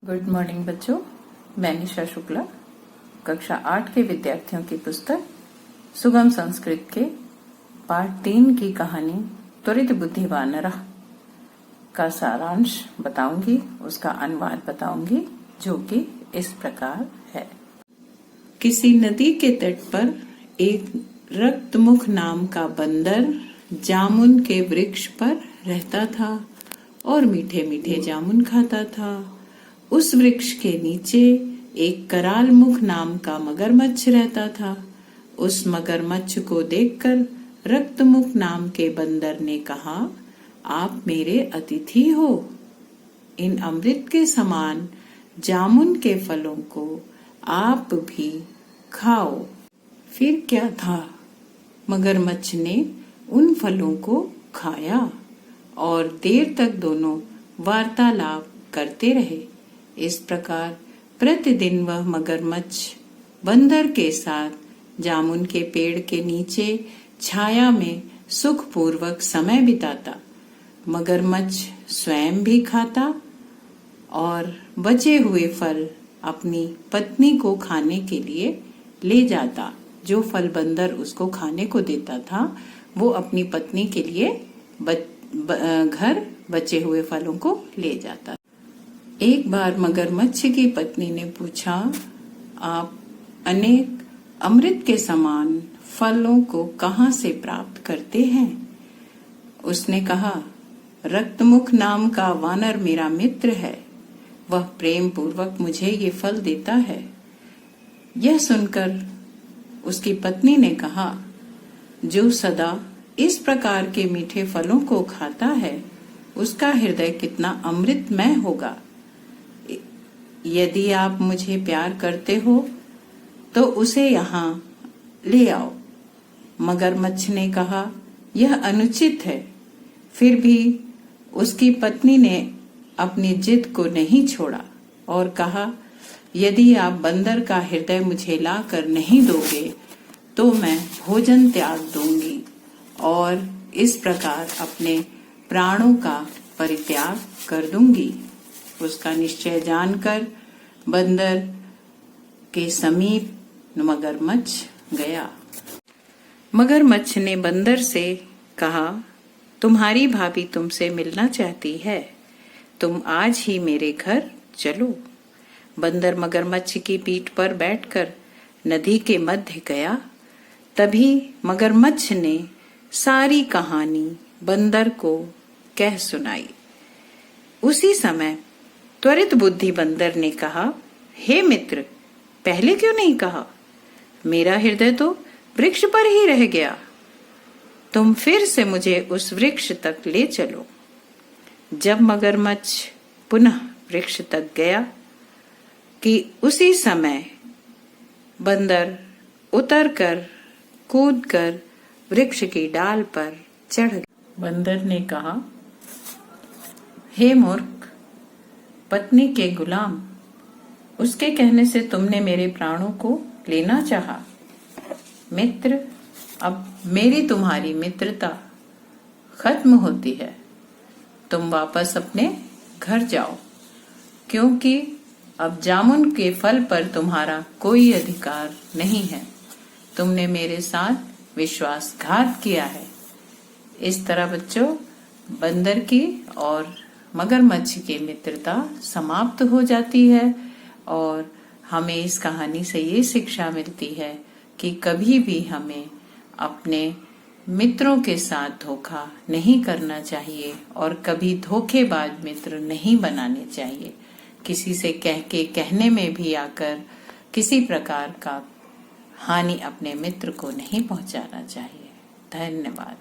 Good morning बच्चों, मैं निशा शुक्ला कक्षा 8 के विद्यार्थियों की पुस्तक सुगम संस्कृत के पाठ 3 की कहानी त्वरित बुद्धि वानरः का सारांश बताऊंगी, उसका अनुवाद बताऊंगी, जो कि इस प्रकार है। किसी नदी के तट पर एक रक्तमुख नाम का बंदर जामुन के वृक्ष पर रहता था और मीठे मीठे जामुन खाता था। उस वृक्ष के नीचे एक कराल मुख नाम का मगरमच्छ रहता था। उस मगरमच्छ को देखकर रक्तमुख नाम के बंदर ने कहा, आप मेरे अतिथि हो। इन अमृत के समान जामुन के फलों को आप भी खाओ। फिर क्या था, मगरमच्छ ने उन फलों को खाया और देर तक दोनों वार्तालाप करते रहे। इस प्रकार प्रतिदिन वह मगरमच्छ बंदर के साथ जामुन के पेड़ के नीचे छाया में सुखपूर्वक समय बिताता। मगरमच्छ स्वयं भी खाता और बचे हुए फल अपनी पत्नी को खाने के लिए ले जाता। जो फल बंदर उसको खाने को देता था, वो अपनी पत्नी के लिए घर बचे हुए फलों को ले जाता। एक बार मगरमच्छ की पत्नी ने पूछा, आप अनेक अमृत के समान फलों को कहाँ से प्राप्त करते हैं? उसने कहा, रक्तमुख नाम का वानर मेरा मित्र है, वह प्रेम पूर्वक मुझे ये फल देता है। यह सुनकर उसकी पत्नी ने कहा, जो सदा इस प्रकार के मीठे फलों को खाता है, उसका हृदय कितना अमृतमय होगा। यदि आप मुझे प्यार करते हो तो उसे यहाँ ले आओ। मगरमच्छ ने कहा, यह अनुचित है। फिर भी उसकी पत्नी ने अपनी जिद को नहीं छोड़ा और कहा, यदि आप बंदर का हृदय मुझे लाकर नहीं दोगे तो मैं भोजन त्याग दूंगी और इस प्रकार अपने प्राणों का परित्याग कर दूंगी। उसका निश्चय जानकर बंदर के समीप मगरमच्छ गया। मगरमच्छ ने बंदर से कहा, तुम्हारी भाभी तुमसे मिलना चाहती है, तुम आज ही मेरे घर चलो। बंदर मगरमच्छ की पीठ पर बैठकर नदी के मध्य गया। तभी मगरमच्छ ने सारी कहानी बंदर को कह सुनाई। उसी समय त्वरित बुद्धि बंदर ने कहा, हे मित्र, पहले क्यों नहीं कहा? मेरा हृदय तो वृक्ष पर ही रह गया। तुम फिर से मुझे उस वृक्ष तक ले चलो। जब मगरमच्छ पुनः वृक्ष तक गया कि उसी समय बंदर उतरकर कूदकर वृक्ष की डाल पर चढ़ गया। बंदर ने कहा, हे मूर्ख, पत्नी के गुलाम, उसके कहने से तुमने मेरे प्राणों को लेना चाहा। मित्र, अब मेरी तुम्हारी मित्रता खत्म होती है। तुम वापस अपने घर जाओ, क्योंकि अब जामुन के फल पर तुम्हारा कोई अधिकार नहीं है। तुमने मेरे साथ विश्वासघात किया है। इस तरह बच्चों, बंदर की और मगरमच्छ की मित्रता समाप्त हो जाती है और हमें इस कहानी से ये शिक्षा मिलती है कि कभी भी हमें अपने मित्रों के साथ धोखा नहीं करना चाहिए और कभी धोखेबाज मित्र नहीं बनाने चाहिए। किसी से कहने में भी आकर किसी प्रकार का हानि अपने मित्र को नहीं पहुंचाना चाहिए। धन्यवाद।